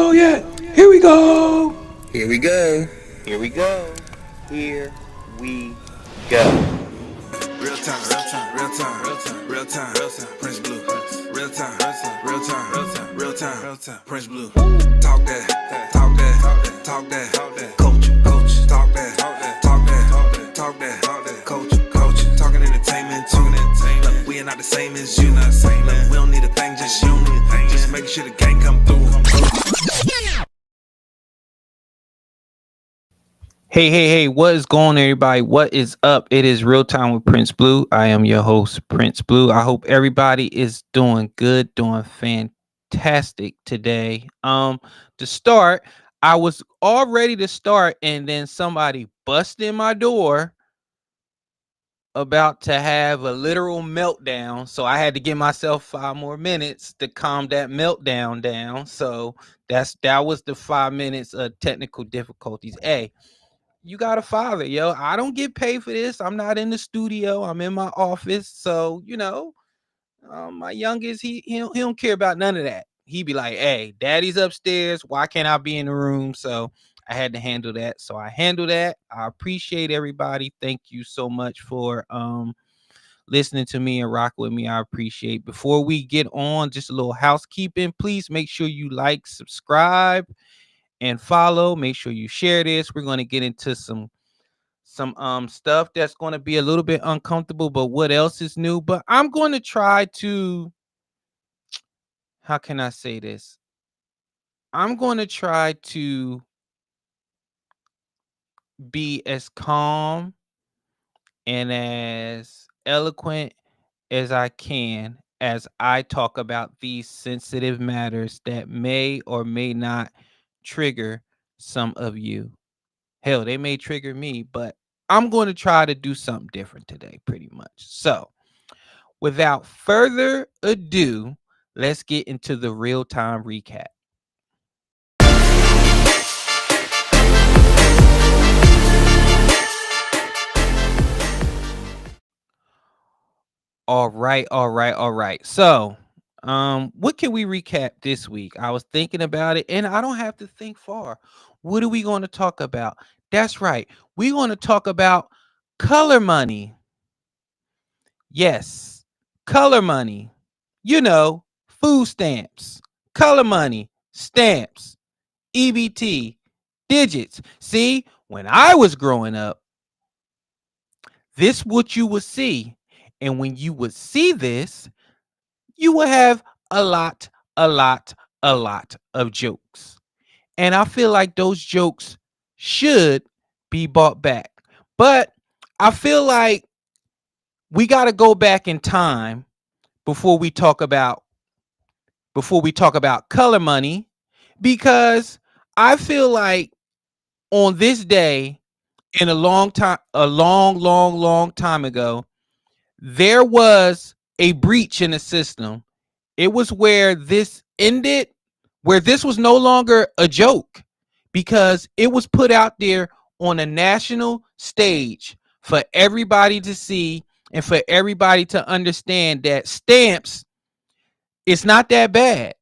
go yet. Here we go. Here we go. Here we go. Here we go. Real time, real time, real time, real time, real time, real time, Prince Blue. Real time, real time, real time, real time, real time, real time, Prince Blue. Talk that, talk that, talk that, coach, coach, talk that, talk that, talk that, coach, coach, talking entertainment, talking entertainment. Look, we are not the same as you, not same. Look, we don't need a thing, just you. Just make sure the gang come through. Hey, what is going on, everybody? What is up? It is Real Time with Prince Blue. I am your host, Prince Blue. I hope everybody is doing good, doing fantastic today. To start, I was all ready to start, and then somebody busted in my door about to have a literal meltdown. So I had to give myself 5 more minutes to calm that meltdown down. So that was the 5 minutes of technical difficulties. Hey, you got a father, yo. I don't get paid for this. I'm not in the studio. I'm in my office. So, my youngest, he don't care about none of that. He be like, hey, daddy's upstairs. Why can't I be in the room? So I had to handle that. So I handle that. I appreciate everybody. Thank you so much for listening to me and rock with me. I appreciate. Before we get on, just a little housekeeping. Please make sure you like, subscribe, and follow. Make sure you share this. We're going to get into some stuff that's going to be a little bit uncomfortable, but what else is new? But I'm going to try to, how can I say this? I'm going to try to be as calm and as eloquent as I can as I talk about these sensitive matters that may or may not trigger some of you. Hell, they may trigger me, but I'm going to try to do something different today, pretty much. So, without further ado, let's get into the real-time recap. All right. So, what can we recap this week? I was thinking about it, and I don't have to think far. What are we going to talk about? That's right. We're going to talk about color money. Yes, color money. Food stamps, color money, stamps, EBT, digits. See, when I was growing up, this what you would see. And when you would see this, you would have a lot of jokes. And I feel like those jokes should be brought back. But I feel like we got to go back in time before we talk about color money, because I feel like on this day in a long time ago, there was a breach in the system. It was where this ended, where this was no longer a joke, because it was put out there on a national stage for everybody to see and for everybody to understand that stamps, it's not that bad.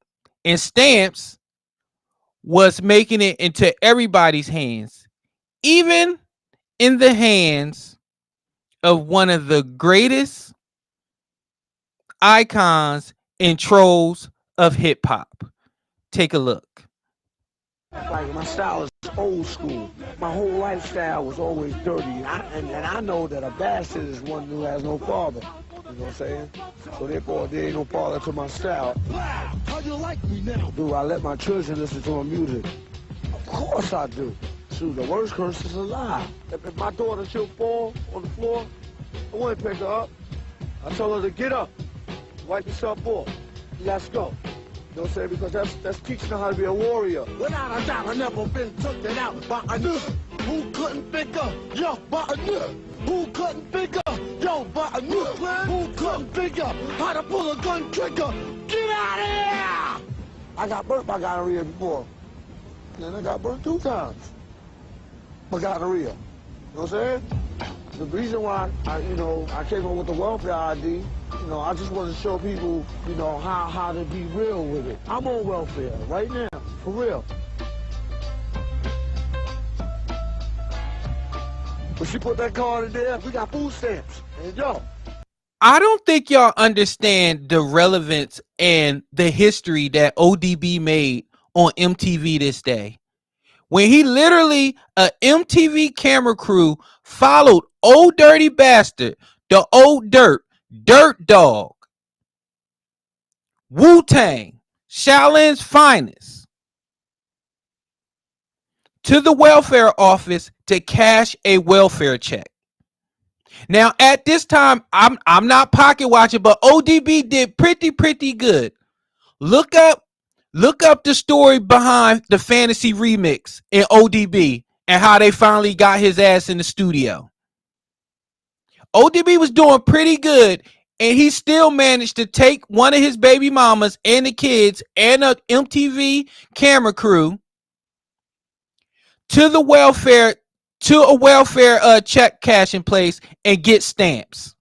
And stamps was making it into everybody's hands, even in the hands of one of the greatest icons and trolls of hip hop. Take a look. Like, my style is old school. My whole lifestyle was always dirty. And I know that a bastard is one who has no father. You know what I'm saying? So therefore, there ain't no father to my style. How you like me now? Do I let my children listen to my music? Of course I do. Shoot, the worst curse is a lie. If my daughter should fall on the floor, I wouldn't pick her up. I told her to get up, wipe yourself off. Let's go. You know what I'm saying? Because that's teaching her how to be a warrior. Without a doubt, I never been taken out by a nigga who couldn't figure, yo, by a nigga who couldn't figure, yo, by a nigga who couldn't figure how to pull a gun trigger. Get out of here! I got burnt by gonorrhea before. And I got burnt 2 times by gonorrhea. You know what I'm saying? The reason why I came up with the welfare ID, I just want to show people, how to be real with it. I'm on welfare right now. For real. When she put that card in there, we got food stamps. And yo, I don't think y'all understand the relevance and the history that ODB made on MTV this day. When he literally, a MTV camera crew followed Old Dirty Bastard, the Old Dirt, Dirt Dog, Wu-Tang, Shaolin's Finest, to the welfare office to cash a welfare check. Now, at this time, I'm not pocket watching, but ODB did pretty good. Look up the story behind the Fantasy remix in ODB and how they finally got his ass in the studio. ODB was doing pretty good, and he still managed to take one of his baby mamas and the kids and a MTV camera crew to a welfare check cashing place and get stamps.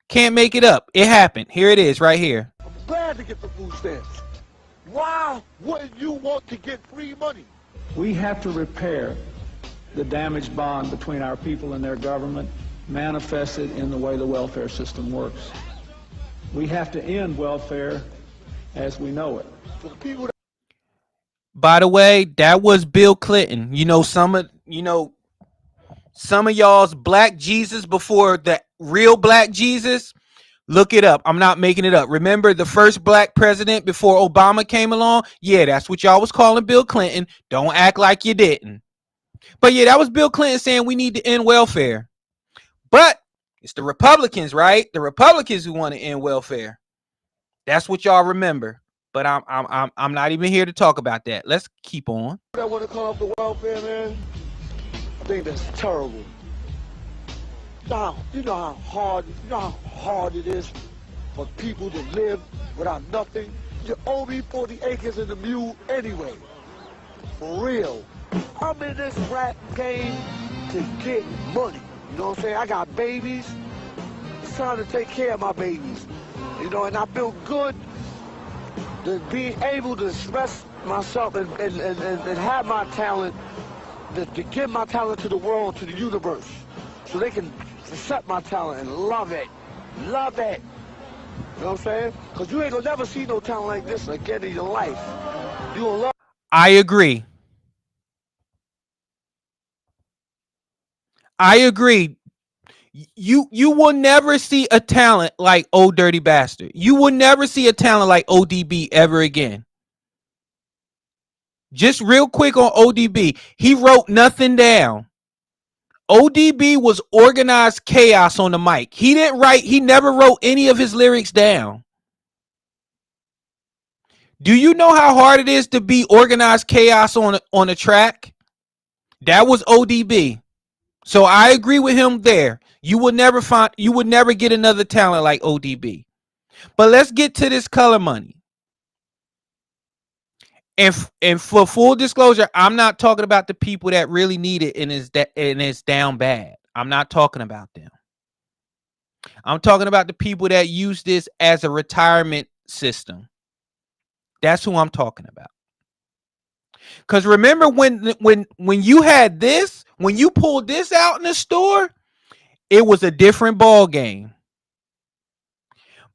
Can't make it up. It happened. Here it is right here. I'm glad to get the food stamps. Why wouldn't you want to get free money? We have to repair the damaged bond between our people and their government, manifested in the way the welfare system works. We have to end welfare as we know it. For the people that By the way, that was Bill Clinton. Some of y'all's black Jesus before the real black Jesus. Look it up. I'm not making it up. Remember the first black president before Obama came along? Yeah, that's what y'all was calling Bill Clinton. Don't act like you didn't. But yeah, that was Bill Clinton saying we need to end welfare. But it's the Republicans, right? The Republicans who want to end welfare. That's what y'all remember. But I'm not even here to talk about that. Let's keep on. want to call up the welfare, man, I think that's terrible. You know how hard it is for people to live without nothing. You owe me 40 acres and a mule anyway. For real. I'm in this rap game to get money. You know what I'm saying? I got babies. It's time to take care of my babies. And I feel good to be able to express myself and have my talent, to give my talent to the world, to the universe, so they can accept my talent and love it. Love it. You know what I'm saying? Because you ain't gonna never see no talent like this again in your life. You gonna love. I agree. You will never see a talent like Old Dirty Bastard. You will never see a talent like ODB ever again. Just real quick on ODB. He wrote nothing down. ODB was organized chaos on the mic. He never wrote any of his lyrics down. Do you know how hard it is to be organized chaos on a track? That was ODB. So I agree with him there. You would never get another talent like ODB. But let's get to this color money. And for full disclosure, I'm not talking about the people that really need it and it's down bad. I'm not talking about them. I'm talking about the people that use this as a retirement system. That's who I'm talking about. Because remember when you had this, when you pulled this out in the store, it was a different ball game.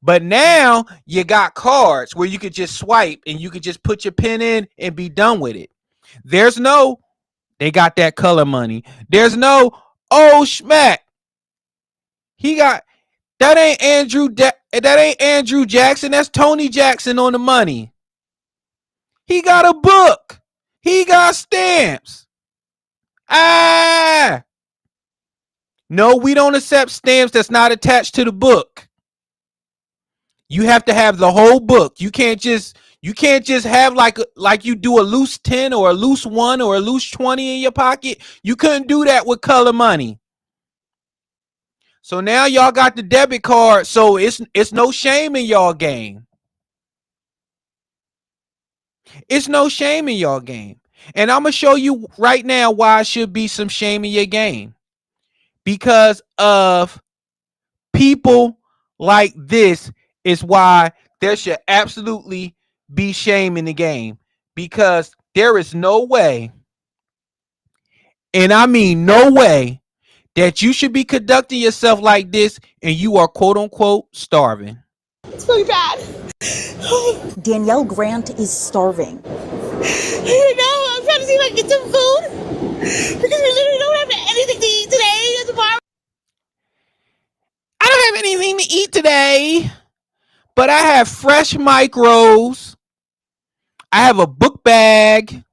But now you got cards where you could just swipe and you could just put your pin in and be done with it. They got that color money. There's no, oh schmack. That ain't Andrew Jackson. That's Tony Jackson on the money. He got a book. He got stamps. No, we don't accept stamps that's not attached to the book. You have to have the whole book. You can't just have like you do a loose 10 or a loose 1 or a loose 20 in your pocket. You couldn't do that with color money. So now y'all got the debit card, so it's no shame in y'all game. It's no shame in y'all game. And I'm going to show you right now why it should be some shame in your game. Because of people like this is why there should absolutely be shame in the game. because there is no way, and I mean no way, that you should be conducting yourself like this and you are quote unquote starving. It's really bad. Danielle Grant is starving. You know, I'm trying to see if I can get some food because we literally don't have anything to eat today or tomorrow. I don't have anything to eat today, but I have fresh micros. I have a book bag.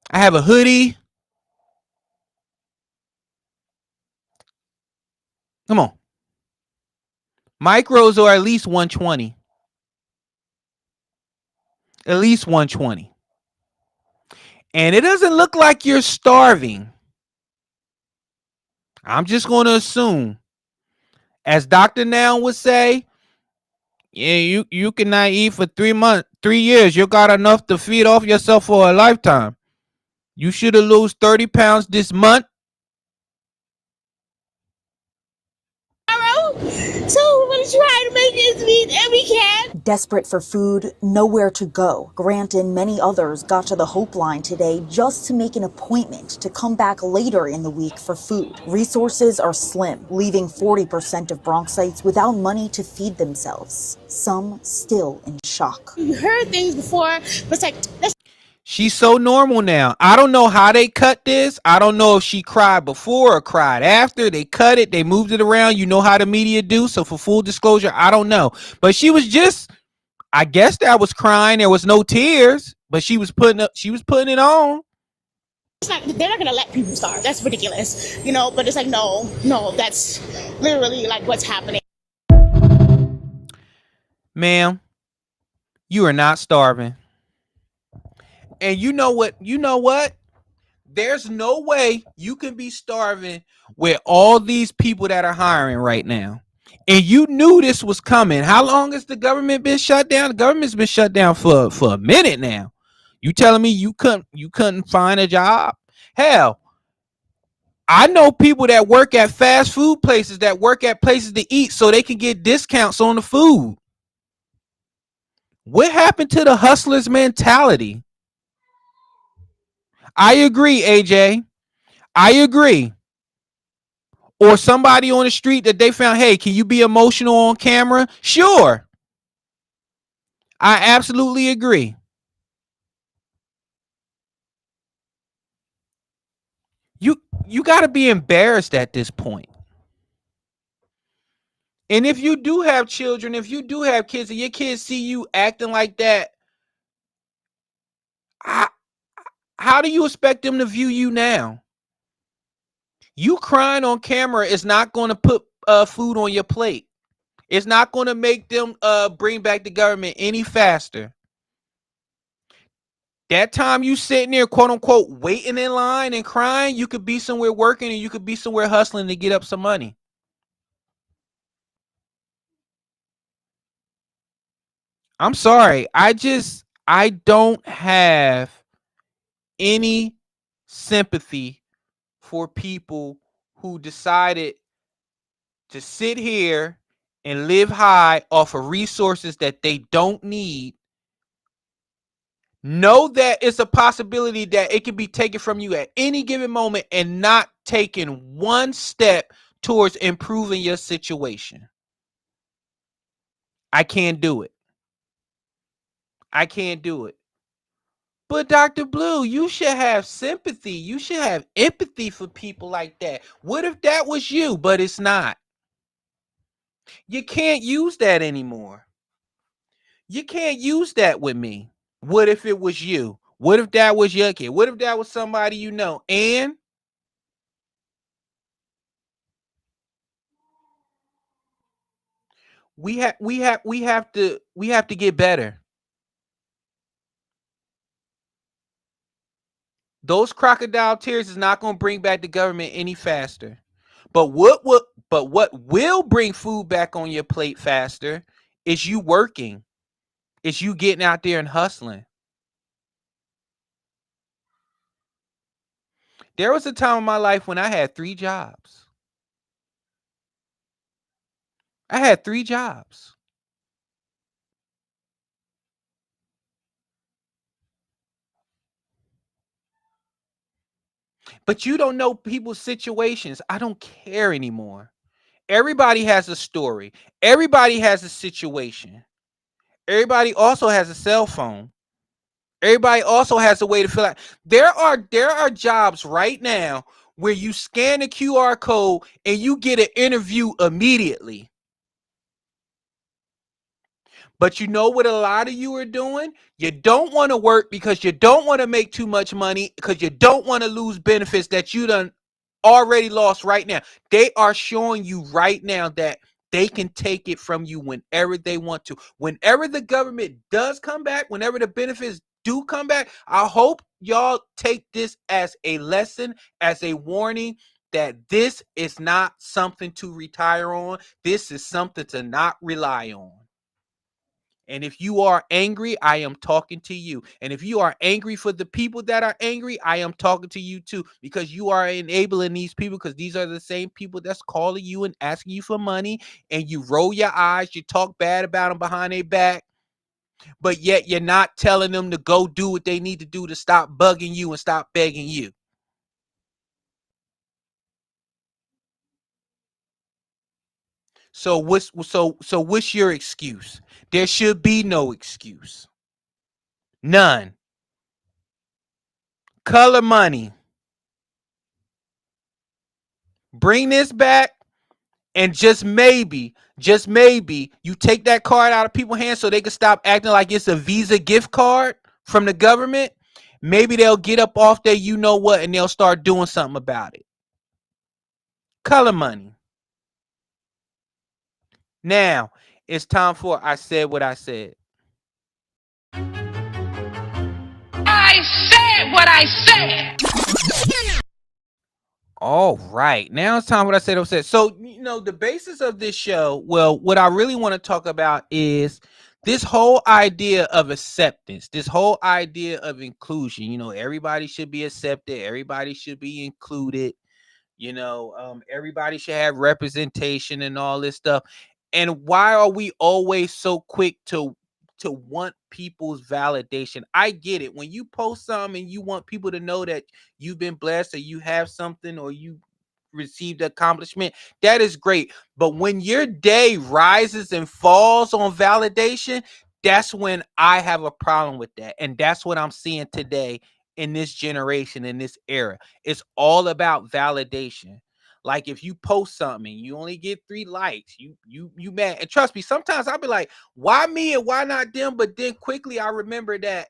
I have a hoodie. Come on. Micros are at least 120. At least 120. And it doesn't look like you're starving. I'm just going to assume, as Dr. Now would say, yeah, you cannot eat for 3 years. You got enough to feed off yourself for a lifetime. You should have lost 30 pounds this month. So we're going to try to make ends meet, and we can. Desperate for food, nowhere to go, Grant and many others got to the Hope Line today just to make an appointment to come back later in the week for food. Resources are slim, leaving 40% of Bronxites without money to feed themselves. Some still in shock. You heard things before, but it's like, that's She's so normal now. I don't know how they cut this. I don't know if she cried before or cried after. They cut it. They moved it around. You know how the media do. So for full disclosure, I don't know. But she was just, I guess that was crying. There was no tears, but she was putting it on. they're not going to let people starve. That's ridiculous, you know, but it's like, no, that's literally like what's happening. Ma'am, you are not starving. And you know what? There's no way you can be starving with all these people that are hiring right now. And you knew this was coming. How long has the government been shut down? The government's been shut down for a minute now. You telling me you couldn't find a job? Hell, I know people that work at fast food places, that work at places to eat so they can get discounts on the food. What happened to the hustler's mentality? I agree, AJ. I agree. Or somebody on the street that they found, hey, can you be emotional on camera? Sure. I absolutely agree. You got to be embarrassed at this point. And if you do have children, if you do have kids, and your kids see you acting like that, how do you expect them to view you now? You crying on camera is not going to put food on your plate. It's not going to make them bring back the government any faster. That time you sitting there, quote unquote, waiting in line and crying, you could be somewhere working and you could be somewhere hustling to get up some money. I'm sorry. I don't have any sympathy for people who decided to sit here and live high off of resources that they don't need. Know that it's a possibility that it can be taken from you at any given moment and not taking one step towards improving your situation. I can't do it. I can't do it. But Dr. Blue, you should have sympathy. You should have empathy for people like that. What if that was you, but it's not? You can't use that anymore. You can't use that with me. What if it was you? What if that was your kid? What if that was somebody you know? And we have to get better. Those crocodile tears is not going to bring back the government any faster. But what will bring food back on your plate faster is you working. It's you getting out there and hustling. There was a time in my life when I had 3 jobs. I had 3 jobs. but you don't know people's situations. I don't care anymore. Everybody has a story. Everybody has a situation. Everybody also has a cell phone. Everybody also has a way to fill out. There are jobs right now where you scan a QR code and you get an interview immediately. But you know what a lot of you are doing? You don't want to work because you don't want to make too much money, because you don't want to lose benefits that you done already lost right now. They are showing you right now that they can take it from you whenever they want to. Whenever the government does come back, whenever the benefits do come back, I hope y'all take this as a lesson, as a warning, that this is not something to retire on. This is something to not rely on. And if you are angry, I am talking to you. And if you are angry for the people that are angry, I am talking to you too, because you are enabling these people, because these are the same people that's calling you and asking you for money, and you roll your eyes, you talk bad about them behind their back, but yet you're not telling them to go do what they need to do to stop bugging you and stop begging you. So what's your excuse? There should be no excuse. None. Color money. Bring this back, and just maybe, you take that card out of people's hands so they can stop acting like it's a Visa gift card from the government. Maybe they'll get up off there, you know what, and they'll start doing something about it. Color money. Now, it's time for I Said What I Said. I said what I said. All right. Now it's time for what I said. So, the basis of this show, well, what I really want to talk about is this whole idea of acceptance, this whole idea of inclusion. Everybody should be accepted. Everybody should be included. Everybody should have representation and all this stuff. And why are we always so quick to want people's validation? I get it. When you post something and you want people to know that you've been blessed, or you have something, or you received accomplishment, that is great. But when your day rises and falls on validation, that's when I have a problem with that. And that's what I'm seeing today in this generation, in this era. It's all about validation. Like, if you post something, you only get 3 likes, you mad. And trust me, sometimes I'll be like, why me and why not them? But then quickly I remember that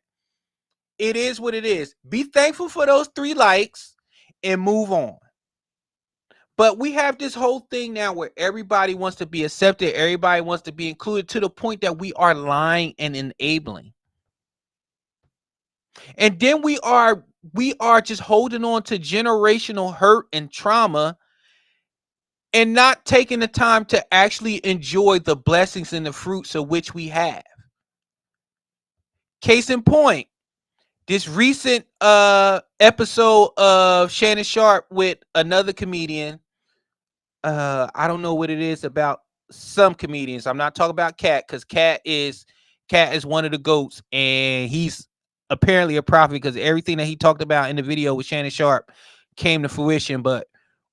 it is what it is. Be thankful for those 3 likes and move on. But we have this whole thing now where everybody wants to be accepted, everybody wants to be included, to the point that we are lying and enabling. And then we are just holding on to generational hurt and trauma, and not taking the time to actually enjoy the blessings and the fruits of which we have. Case in point, this recent episode of Shannon Sharpe with another comedian. I don't know what it is about some comedians. I'm not talking about Cat, because Cat is one of the GOATs, and he's apparently a prophet, because everything that he talked about in the video with Shannon Sharpe came to fruition. But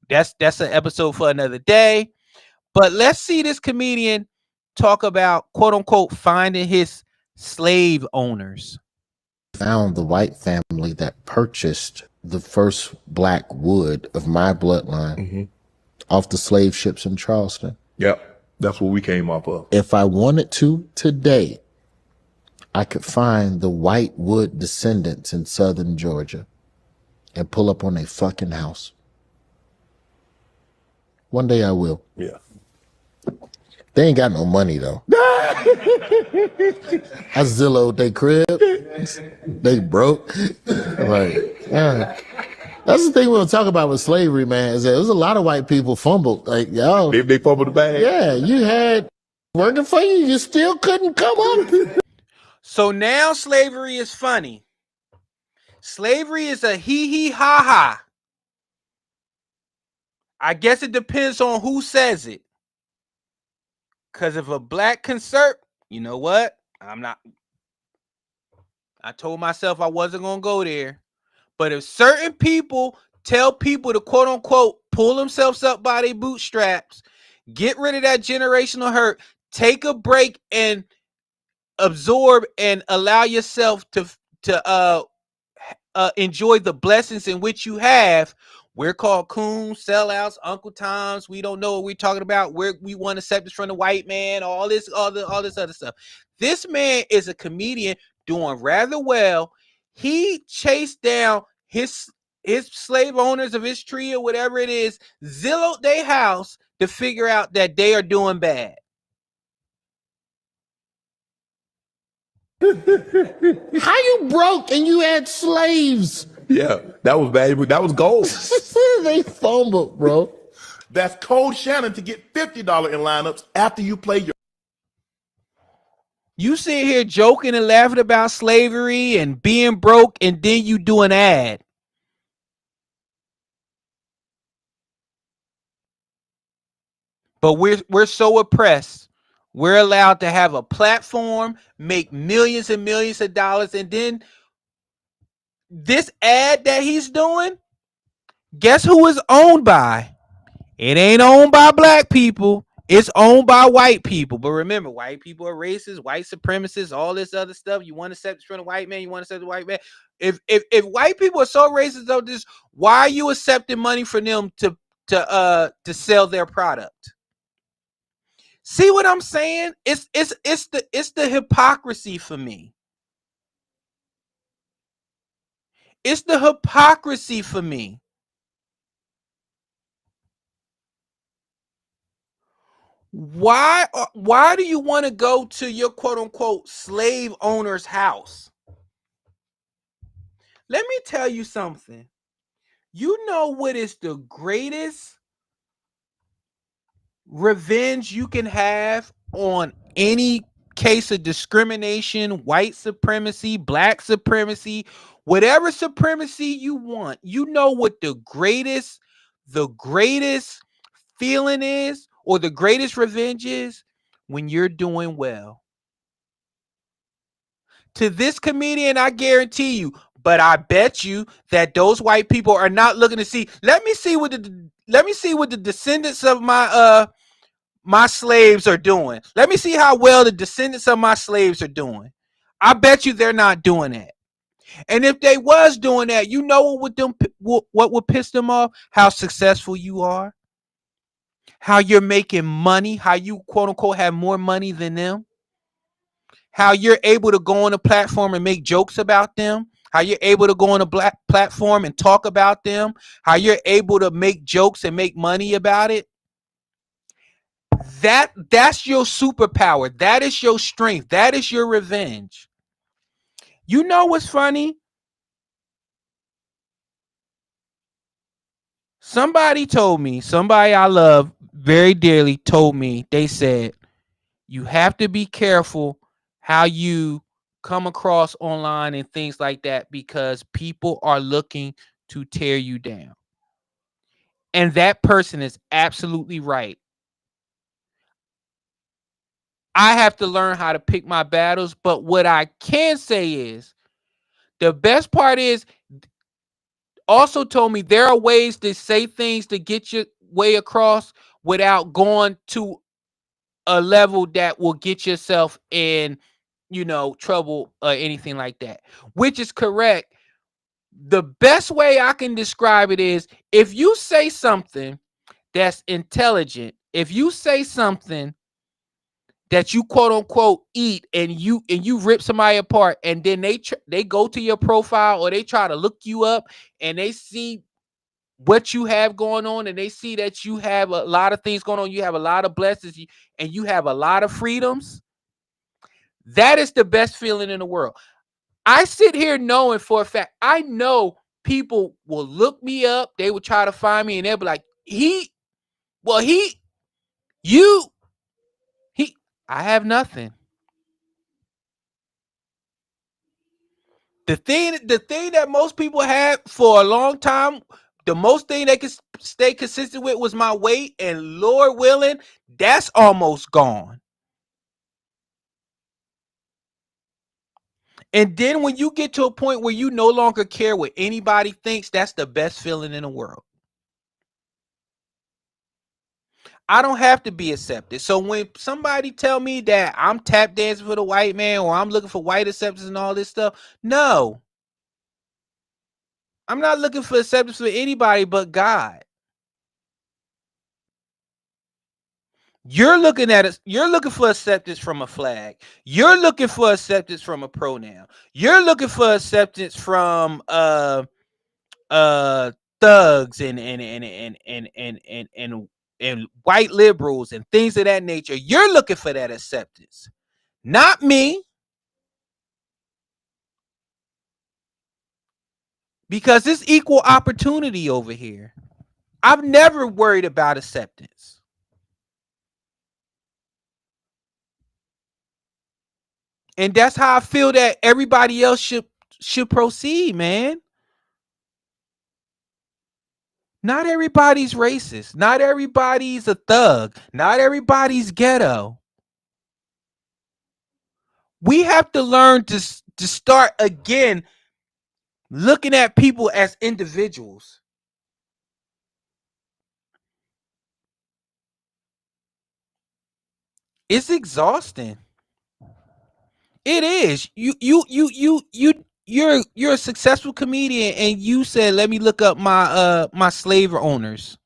that's an episode for another day. But let's see this comedian talk about, quote unquote, finding his slave owners. Found the white family that purchased the first black wood of my bloodline off the slave ships in Charleston. Yep. That's what we came off of. If I wanted to today, I could find the white wood descendants in southern Georgia and pull up on a fucking house. One day I will. Yeah. They ain't got no money though. I Zillowed they crib. They broke. That's the thing we'll talk about with slavery, man, is that there's a lot of white people fumbled. Like, y'all. They fumbled the bag. Yeah, you had working for you, you still couldn't come up. So now slavery is funny. Slavery is a hee ha ha. I guess it depends on who says it. Because if a black conservative, you know what? I told myself I wasn't going to go there. But if certain people tell people to quote unquote pull themselves up by their bootstraps, get rid of that generational hurt, take a break and absorb and allow yourself to enjoy the blessings in which you have. We're called coons, sellouts, Uncle Toms. We don't know what we're talking about. We want acceptance from the white man, all this other stuff. This man is a comedian doing rather well. He chased down his slave owners of his tree or whatever it is, Zillowed their house to figure out that they are doing bad. How you broke and you had slaves? Yeah, that was valuable. That was gold. They fumbled, bro. That's Code Shannon to get $50 in lineups after you play your. You sit here joking and laughing about slavery and being broke, and then you do an ad. But we're so oppressed. We're allowed to have a platform, make millions and millions of dollars, and then this ad that he's doing, guess who is owned by? It ain't owned by black people. It's owned by white people. But remember, white people are racist, white supremacists, all this other stuff. You want to accept from the white man, you want to accept the white man. If white people are so racist of this, why are you accepting money from them to sell their product? See what I'm saying? It's the hypocrisy for me. It's the hypocrisy for me. Why do you want to go to your quote unquote slave owner's house? Let me tell you something. You know what is the greatest revenge you can have on any case of discrimination, white supremacy, black supremacy, whatever supremacy you want? You know what the greatest feeling is, or the greatest revenge is? When you're doing well. To this comedian, I guarantee you, but I bet you that those white people are not looking to see. Let me see what the descendants of my slaves are doing. Let me see how well the descendants of my slaves are doing. I bet you they're not doing that. And if they was doing that, you know what would piss them off? How successful you are, how you're making money, how you quote unquote have more money than them, how you're able to go on a platform and make jokes about them, how you're able to go on a black platform and talk about them, how you're able to make jokes and make money about it. That's your superpower. That is your strength. That is your revenge. You know what's funny? Somebody I love very dearly told me, they said, you have to be careful how you come across online and things like that, because people are looking to tear you down. And that person is absolutely right. I have to learn how to pick my battles, but what I can say is the best part is also told me there are ways to say things to get your way across without going to a level that will get yourself in, trouble or anything like that, which is correct. The best way I can describe it is if you say something that's intelligent, if you say something that you quote unquote eat and you rip somebody apart, and then they go to your profile or they try to look you up and they see what you have going on and they see that you have a lot of things going on, you have a lot of blessings and you have a lot of freedoms, that is the best feeling in the world. I sit here knowing for a fact, I know people will look me up, they will try to find me and they'll be like, I have nothing. The thing that most people had for a long time, the most thing they could stay consistent with was my weight, and Lord willing, that's almost gone. And then when you get to a point where you no longer care what anybody thinks, that's the best feeling in the world. I don't have to be accepted. So when somebody tell me that I'm tap dancing for the white man or I'm looking for white acceptance and all this stuff, no. I'm not looking for acceptance for anybody but God. You're looking at it. You're looking for acceptance from a flag. You're looking for acceptance from a pronoun. You're looking for acceptance from thugs and white liberals and things of that nature. You're looking for that acceptance, not me, because it's equal opportunity over here. I've never worried about acceptance. And that's how I feel that everybody else should proceed, man. Not everybody's racist. Not everybody's a thug. Not everybody's ghetto. We have to learn to start again looking at people as individuals. It's exhausting. It is. You're a successful comedian and you said, let me look up my slave owners.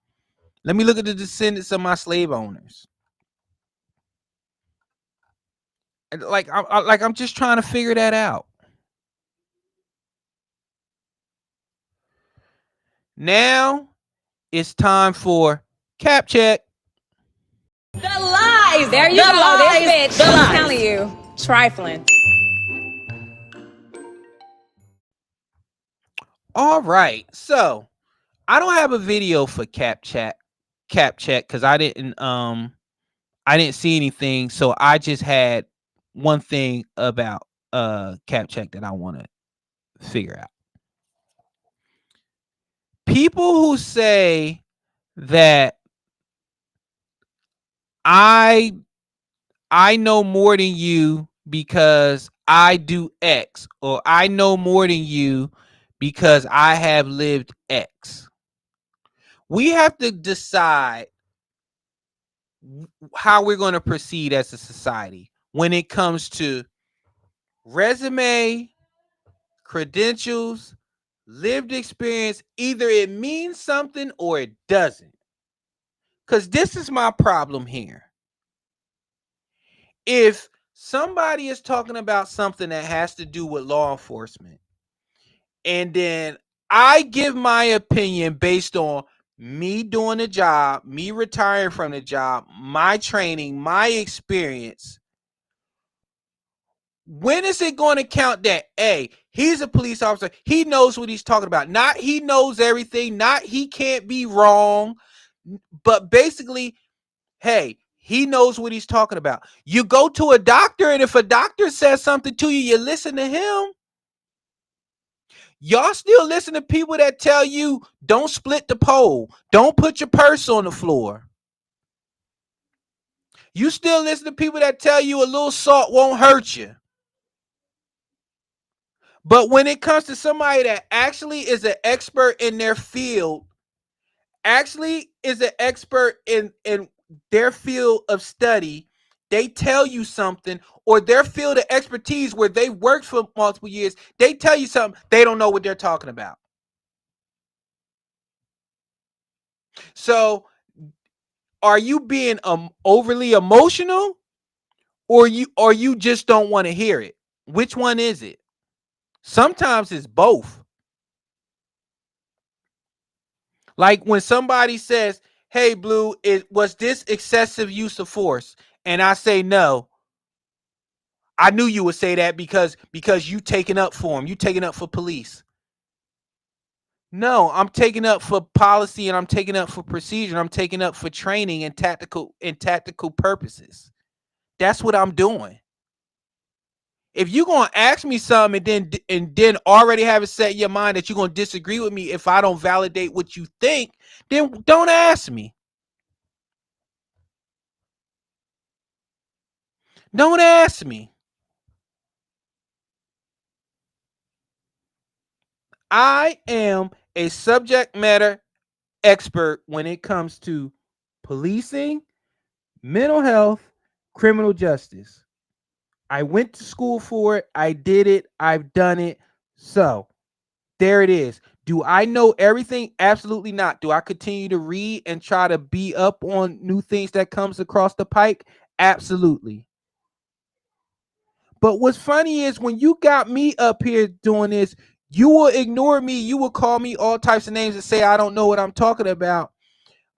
Let me look at the descendants of my slave owners. And I'm just trying to figure that out. Now it's time for Cap Check. The lies. There you the go. Lies, This bitch. the I'm lies. telling you. Trifling. All right. So I don't have a video for Cap Check because I didn't see anything. So I just had one thing about Cap Check that I want to figure out. People who say that I know more than you because I do X, or I know more than you because I have lived X. We have to decide how we're going to proceed as a society when it comes to resume, credentials, lived experience. Either it means something or it doesn't. Because this is my problem here. If somebody is talking about something that has to do with law enforcement, and then I give my opinion based on me doing the job, me retiring from the job, my training, my experience, when is it going to count that, A, he's a police officer, he knows what he's talking about, not he knows everything, not he can't be wrong, but basically, hey, he knows what he's talking about. You go to a doctor, and if a doctor says something to you, you listen to him. Y'all still listen to people that tell you don't split the pole, don't put your purse on the floor. You still listen to people that tell you a little salt won't hurt you. But when it comes to somebody that actually is an expert in their field, actually is an expert in their field of study, they tell you something, or their field of expertise where they worked for multiple years, they tell you something, they don't know what they're talking about. So are you being overly emotional, or you just don't want to hear it? Which one is it? Sometimes it's both. Like when somebody says, hey, Blue, was this excessive use of force? And I say no. I knew you would say that because you taking up for them. You taking up for police. No, I'm taking up for policy, and I'm taking up for procedure. I'm taking up for training and tactical purposes. That's what I'm doing. If you're going to ask me something and then already have it set in your mind that you're going to disagree with me if I don't validate what you think, then don't ask me. Don't ask me. I am a subject matter expert when it comes to policing, mental health, criminal justice. I went to school for it. I did it. I've done it. So there it is. Do I know everything? Absolutely not. Do I continue to read and try to be up on new things that comes across the pike? Absolutely. But what's funny is when you got me up here doing this, you will ignore me. You will call me all types of names and say I don't know what I'm talking about.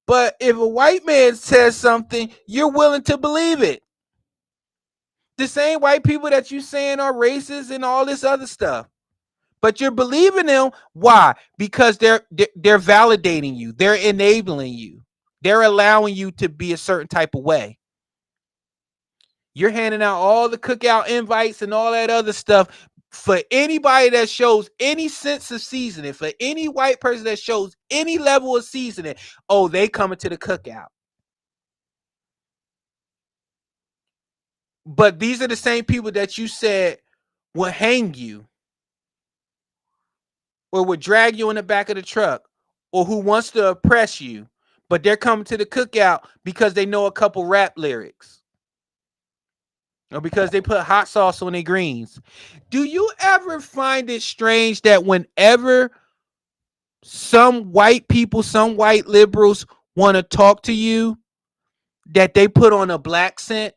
But if a white man says something, you're willing to believe it. The same white people that you saying are racist and all this other stuff. But you're believing them. Why? Because they're validating you. They're enabling you. They're allowing you to be a certain type of way. You're handing out all the cookout invites and all that other stuff for anybody that shows any sense of seasoning, for any white person that shows any level of seasoning. Oh, they coming to the cookout. But these are the same people that you said will hang you or would drag you in the back of the truck or who wants to oppress you, but they're coming to the cookout because they know a couple rap lyrics or because they put hot sauce on their greens. Do you ever find it strange that whenever some white people, some white liberals want to talk to you, that they put on a black scent?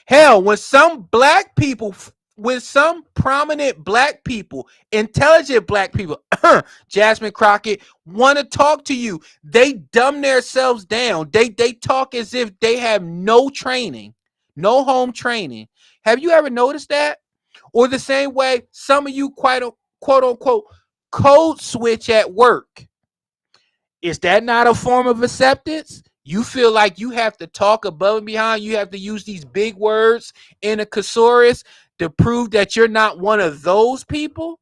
Hell, when some prominent black people, intelligent black people, Jasmine Crockett, want to talk to you, they dumb themselves down. They talk as if they have no training, no home training. Have you ever noticed that? Or the same way some of you quote unquote code switch at work. Is that not a form of acceptance? You feel like you have to talk above and behind. You have to use these big words in a thesaurus to prove that you're not one of those people.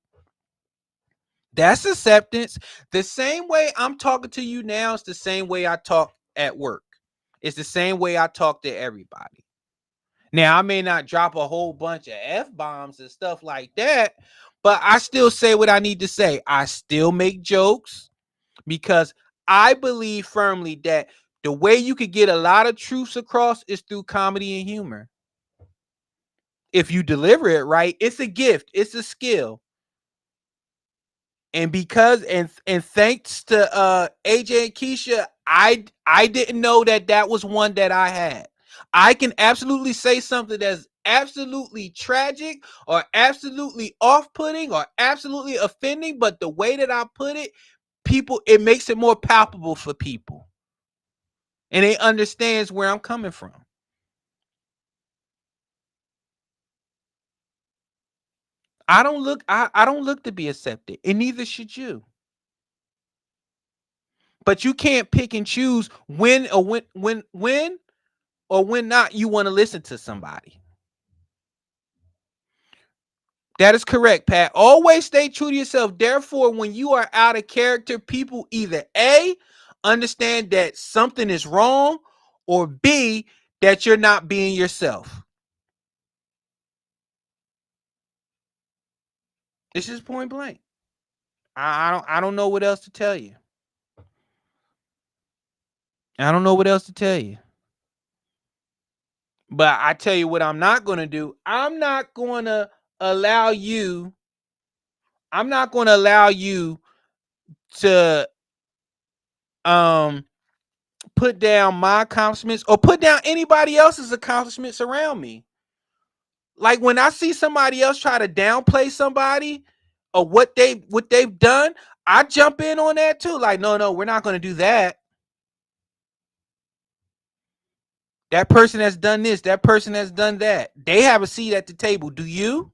That's acceptance. The same way I'm talking to you now is the same way I talk at work. It's the same way I talk to everybody. Now, I may not drop a whole bunch of F-bombs and stuff like that, but I still say what I need to say. I still make jokes because I believe firmly that the way you could get a lot of truths across is through comedy and humor. If you deliver it right, it's a gift, it's a skill. And because and thanks to AJ and Keisha, I didn't know that was one that I had. I can absolutely say something that's absolutely tragic or absolutely off-putting or absolutely offending, but the way that I put it, it makes it more palpable for people. And they understands where I'm coming from. I don't look to be accepted, and neither should you. But you can't pick and choose when or when not you want to listen to somebody. That is correct, Pat. Always stay true to yourself. Therefore, when you are out of character, people either A, understand that something is wrong, or B, that you're not being yourself. This is point blank. I don't know what else to tell you. I don't know what else to tell you. But I tell you what I'm not going to do. I'm not going to allow you to put down my accomplishments or put down anybody else's accomplishments around me. Like when I see somebody else try to downplay somebody or what they've done, I jump in on that too. Like, no, we're not going to do that. That person has done this. That person has done that. They have a seat at the table. Do you?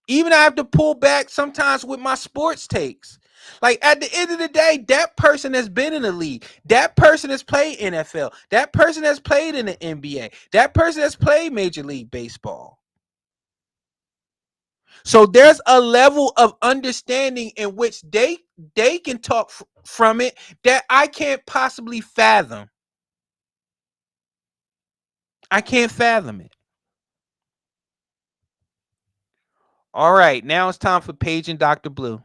Even I have to pull back sometimes with my sports takes. Like at the end of the day, that person has been in the league. That person has played NFL. That person has played in the NBA. That person has played Major League Baseball. So there's a level of understanding in which they can talk from it that I can't possibly fathom. I can't fathom it. All right, now it's time for Paige and Dr. Blue.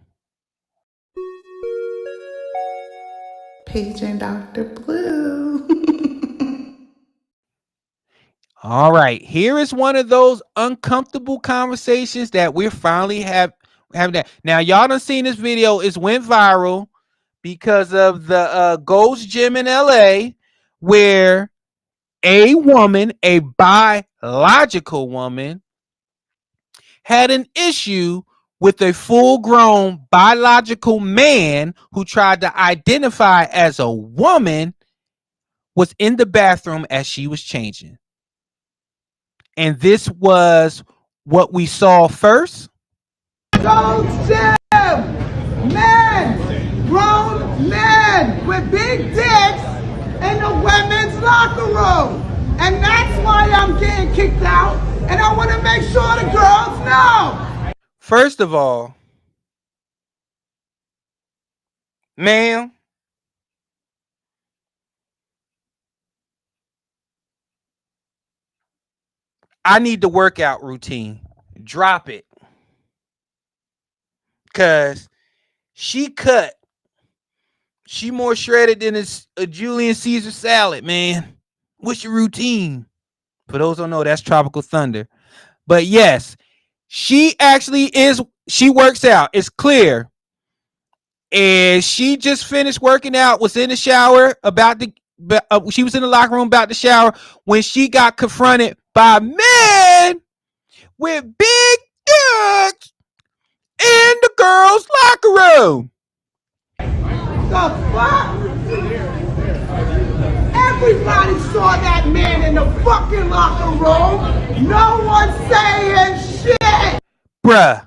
Paige and Dr. Blue. All right, here is one of those uncomfortable conversations that we're finally having that. Now, y'all done seen this video. It's went viral because of the Gold's Gym in LA, where a woman, a biological woman, had an issue with a full-grown biological man who tried to identify as a woman, was in the bathroom as she was changing. And this was what we saw first. Gold's Gym! Men! Grown men with big dicks in the women's locker room! And that's why I'm getting kicked out, and I want to make sure the girls know! First of all, ma'am, I need the workout routine. Drop it. Because she cut. She more shredded than a Julian Caesar salad, man. What's your routine? For those who don't know, that's Tropical Thunder. But yes, she actually is. She works out. It's clear. And she just finished working out, was in the shower, she was in the locker room about to shower when she got confronted by men with big dicks in the girls' locker room. The fuck? Everybody saw that man in the fucking locker room. No one's saying shit. Bruh.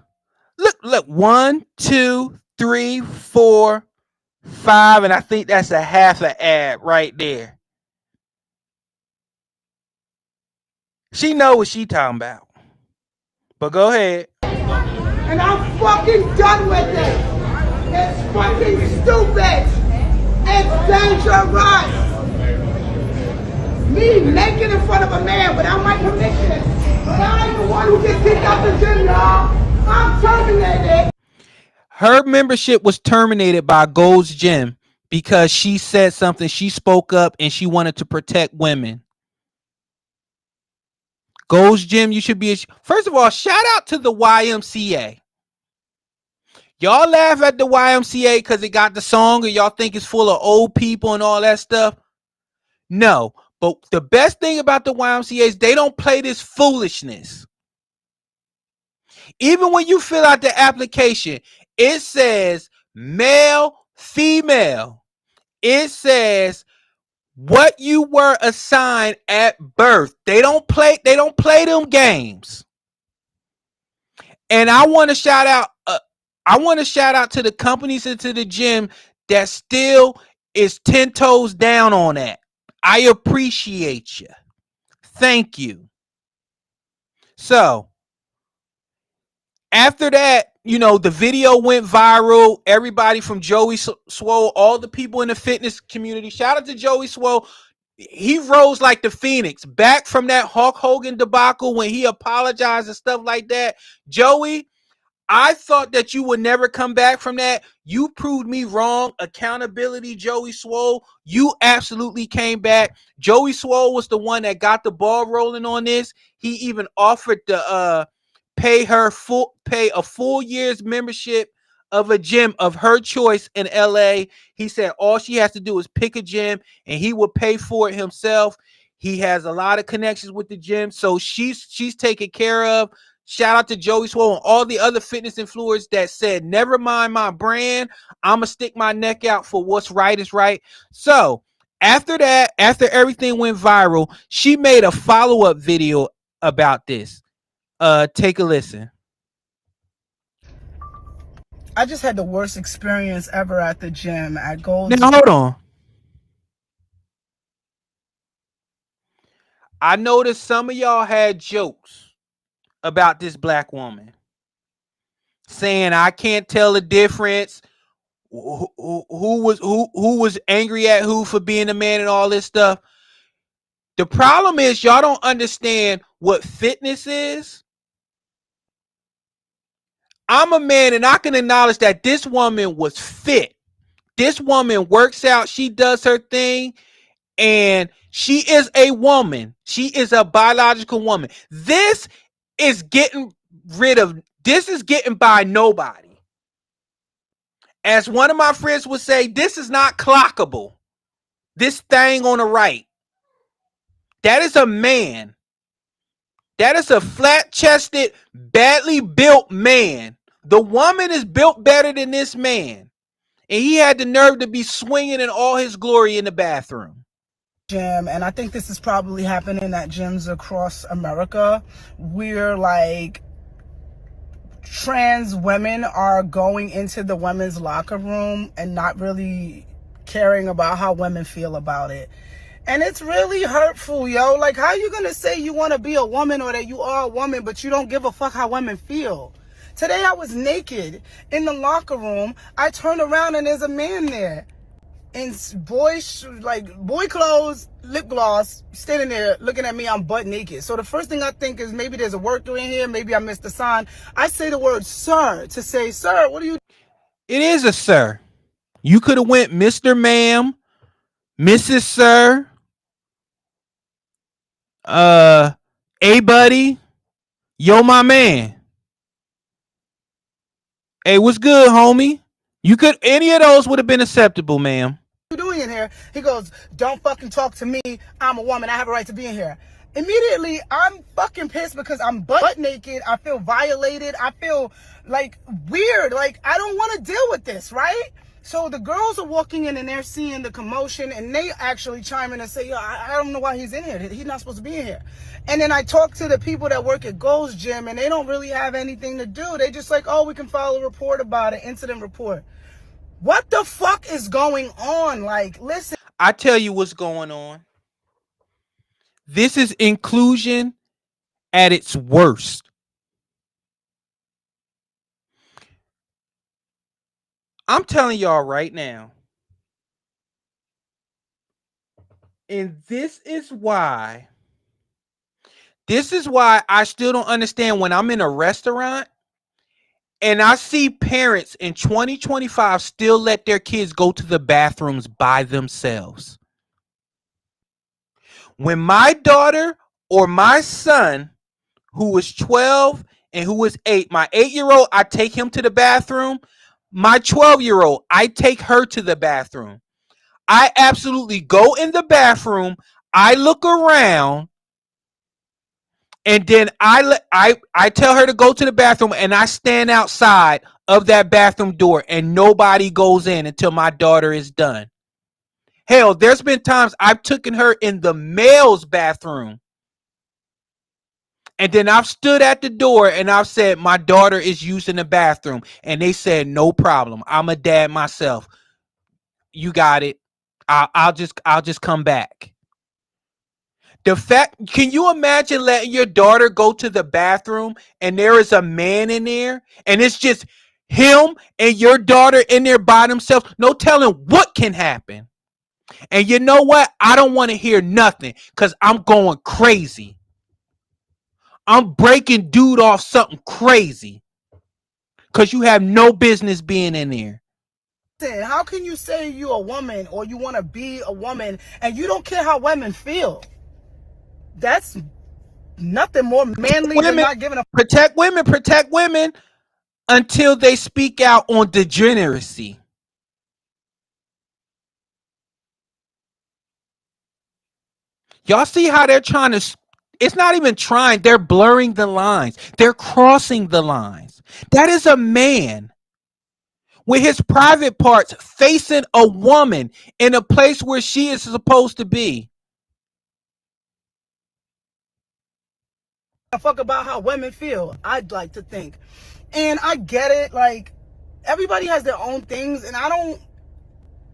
Look, 1, 2, 3, 4, 5, and I think that's a half an ad right there. She know what she talking about. But go ahead. And I'm fucking done with it. It's fucking stupid. It's dangerous. Me naked in front of a man without my permission. But I ain't the one who gets kicked out the gym, y'all. I'm terminated. Her membership was terminated by Gold's Gym because she said something. She spoke up and she wanted to protect women. Gold's Gym, you should be. First of all, shout out to the YMCA. Y'all laugh at the YMCA because it got the song, or y'all think it's full of old people and all that stuff. No, but the best thing about the YMCA is they don't play this foolishness. Even when you fill out the application, it says male, female. It says what you were assigned at birth. They don't play them games. And I want to shout out to the companies and to the gym that still is 10 toes down on that. I appreciate you. Thank you. So, after that, the video went viral. Everybody from Joey Swole, all the people in the fitness community, shout out to Joey Swole. He rose like the Phoenix back from that Hulk Hogan debacle when he apologized and stuff like that. Joey, I thought that you would never come back from that. You proved me wrong. Accountability, Joey Swole. You absolutely came back. Joey Swole was the one that got the ball rolling on this. He even offered to pay a full year's membership of a gym of her choice in LA. He said all she has to do is pick a gym and he will pay for it himself. He has a lot of connections with the gym, so she's taken care of. Shout out to Joey Swole and all the other fitness influencers that said, never mind my brand. I'm going to stick my neck out for what's right is right. So after that, after everything went viral, she made a follow-up video about this. Take a listen. I just had the worst experience ever at the gym at Gold's. Now, hold on. I noticed some of y'all had jokes about this black woman saying I can't tell the difference. Who was angry at who for being a man and all this stuff. The problem is y'all don't understand what fitness is I'm a man and I can acknowledge that this woman was fit. This woman works out. She does her thing. And she is a woman. She is a biological woman. This is getting by nobody. As one of my friends would say, this is not clockable. This thing on the right. That is a man. That is a flat-chested, badly built man. The woman is built better than this man. And he had the nerve to be swinging in all his glory in the bathroom. Gym, and I think this is probably happening at gyms across America, where like trans women are going into the women's locker room and not really caring about how women feel about it. And it's really hurtful, yo. Like, how you gonna say you want to be a woman or that you are a woman, but you don't give a fuck how women feel? Today I was naked in the locker room. I turned around and there's a man there in boy clothes, lip gloss, standing there looking at me. I'm butt naked. So the first thing I think is maybe there's a worker in here. Maybe I missed a sign. I say the word sir to say, sir, what are you? It is a sir. You could have went Mr. Ma'am, Mrs. Sir, hey buddy, yo my man. Hey, what's good, homie? You could, any of those would have been acceptable, ma'am. What are you doing in here? He goes, don't fucking talk to me. I'm a woman. I have a right to be in here. Immediately, I'm fucking pissed because I'm butt naked. I feel violated. I feel like weird. Like, I don't want to deal with this, right? So the girls are walking in and they're seeing the commotion and they actually chime in and say, yo, I don't know why he's in here. He's not supposed to be in here. And then I talk to the people that work at Gold's Gym and they don't really have anything to do. They just like, oh, we can file a report about it, incident report. What the fuck is going on? Like, listen. I tell you what's going on. This is inclusion at its worst. I'm telling y'all right now. And this is why I still don't understand when I'm in a restaurant and I see parents in 2025 still let their kids go to the bathrooms by themselves. When my daughter or my son, who was 12 and who was 8, my 8-year-old, I take him to the bathroom. My 12-year-old, I take her to the bathroom. I absolutely go in the bathroom. I look around. And then I tell her to go to the bathroom and I stand outside of that bathroom door and nobody goes in until my daughter is done. Hell, there's been times I've taken her in the male's bathroom. And then I've stood at the door and I've said, my daughter is using the bathroom. And they said, no problem. I'm a dad myself. You got it. I'll just come back. The fact, can you imagine letting your daughter go to the bathroom and there is a man in there and it's just him and your daughter in there by themselves? No telling what can happen. And you know what? I don't want to hear nothing because I'm going crazy. I'm breaking dude off something crazy because you have no business being in there. How can you say you're a woman or you want to be a woman and you don't care how women feel? That's nothing more manly than not giving a protect women until they speak out on degeneracy. Y'all see how they're trying to, it's not even trying, they're blurring the lines. They're crossing the lines. That is a man with his private parts facing a woman in a place where she is supposed to be. Fuck about how women feel, I'd like to think. And I get it, like everybody has their own things and I don't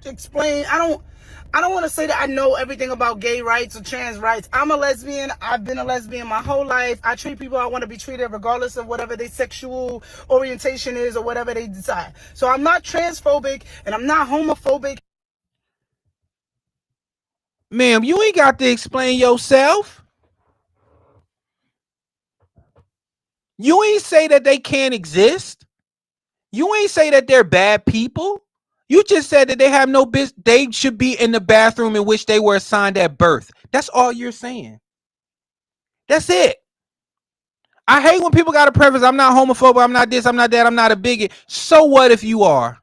explain, I don't want to say that I know everything about gay rights or trans rights. I'm a lesbian. I've been a lesbian my whole life. I treat people how I want to be treated regardless of whatever their sexual orientation is or whatever they decide. So I'm not transphobic and I'm not homophobic. Ma'am, you ain't got to explain yourself. You ain't say that they can't exist. You ain't say that they're bad people. You just said that they have no business. They should be in the bathroom in which they were assigned at birth. That's all you're saying. That's it. I hate when people got a preference. I'm not homophobic. I'm not this. I'm not that. I'm not a bigot. So what if you are?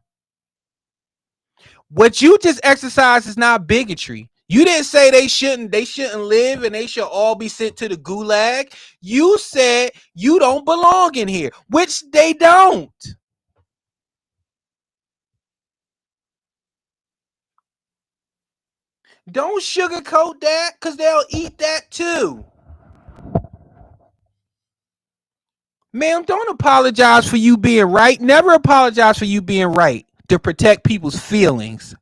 What you just exercised is not bigotry. You didn't say they shouldn't live and they should all be sent to the gulag. You said you don't belong in here, which they don't. Don't sugarcoat that, because they'll eat that too. Ma'am, don't apologize for you being right. Never apologize for you being right to protect people's feelings.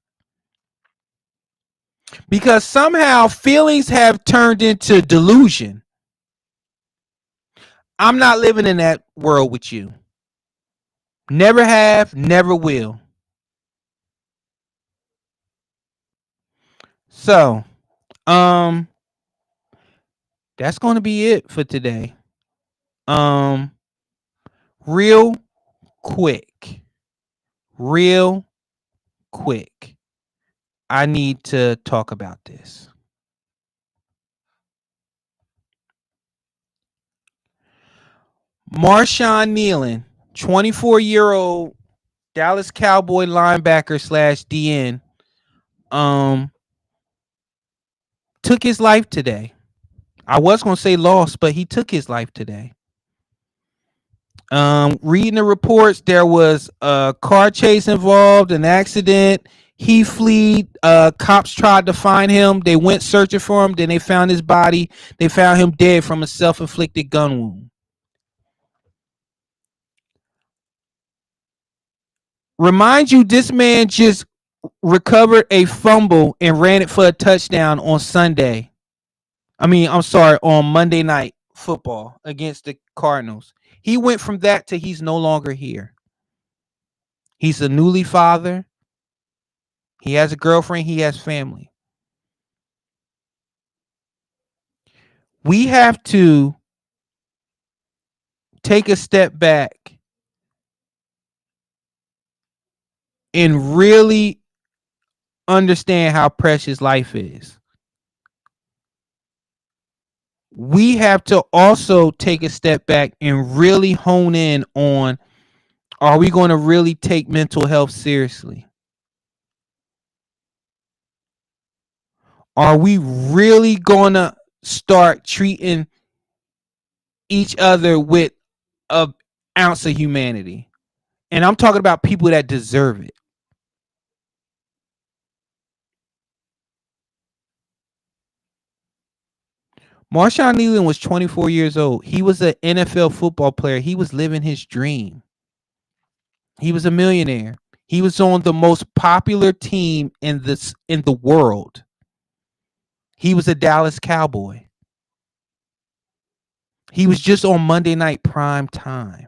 Because somehow feelings have turned into delusion. I'm not living in that world with you. Never have, never will. So, that's going to be it for today. Real quick. I need to talk about this. Marshawn Kneeland, 24-year-old Dallas Cowboy linebacker /DN, took his life today. I was going to say lost, but he took his life today. Reading the reports, there was a car chase involved, an accident. He fled. Cops tried to find him. They went searching for him. Then they found his body. They found him dead from a self-inflicted gun wound. Remind you, this man just recovered a fumble and ran it for a touchdown on on Monday Night Football against the Cardinals. He went from that to he's no longer here. He's a newly father. He has a girlfriend. He has family. We have to take a step back and really understand how precious life is. We have to also take a step back and really hone in on, are we going to really take mental health seriously? Are we really going to start treating each other with an ounce of humanity? And I'm talking about people that deserve it. Marshawn Kneeland was 24 years old. He was an NFL football player. He was living his dream. He was a millionaire. He was on the most popular team in the world. He was a Dallas Cowboy. He was just on Monday Night Prime Time.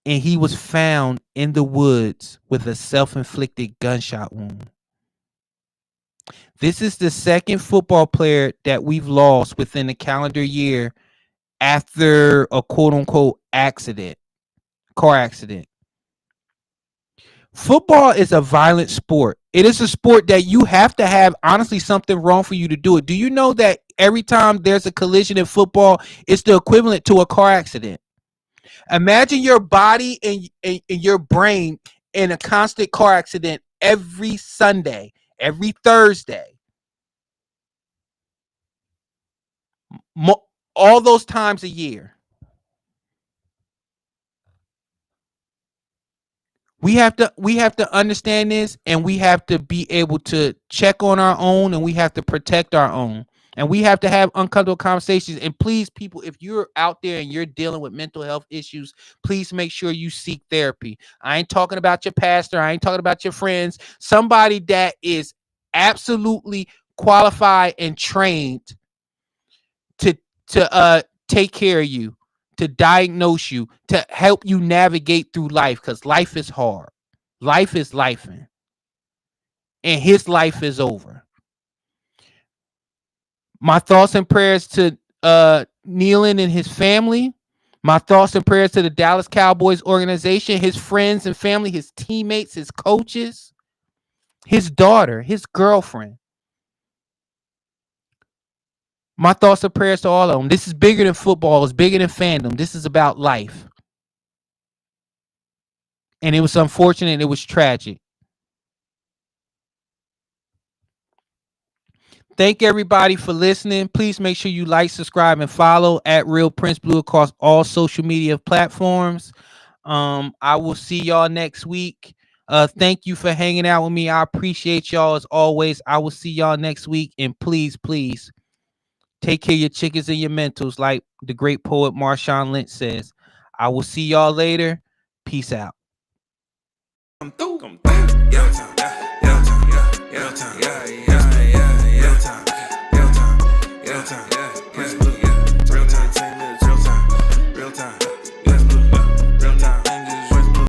And he was found in the woods with a self-inflicted gunshot wound. This is the second football player that we've lost within the calendar year after a quote-unquote car accident. Football is a violent sport. It is a sport that you have to have, honestly, something wrong for you to do it. Do you know that every time there's a collision in football, it's the equivalent to a car accident? Imagine your body and your brain in a constant car accident every Sunday, every Thursday. All those times a year. We have to understand this, and we have to be able to check on our own, and we have to protect our own, and we have to have uncomfortable conversations. And please, people, if you're out there and you're dealing with mental health issues, please make sure you seek therapy. I ain't talking about your pastor. I ain't talking about your friends. Somebody that is absolutely qualified and trained to take care of you, to diagnose you, to help you navigate through life, because life is hard. Life is lifing. And his life is over. My thoughts and prayers to Kneeland and his family. My thoughts and prayers to the Dallas Cowboys organization, his friends and family, his teammates, his coaches, his daughter, his girlfriend. My thoughts and prayers to all of them. This is bigger than football. It's bigger than fandom. This is about life. And it was unfortunate. It was tragic. Thank everybody for listening. Please make sure you like, subscribe, and follow at Real Prince Blue across all social media platforms. I will see y'all next week. Thank you for hanging out with me. I appreciate y'all as always. I will see y'all next week. And please, please take care of your chickens and your mentals, like the great poet Marshawn Lynch says. I will see y'all later. Peace out. Come through. Yeah.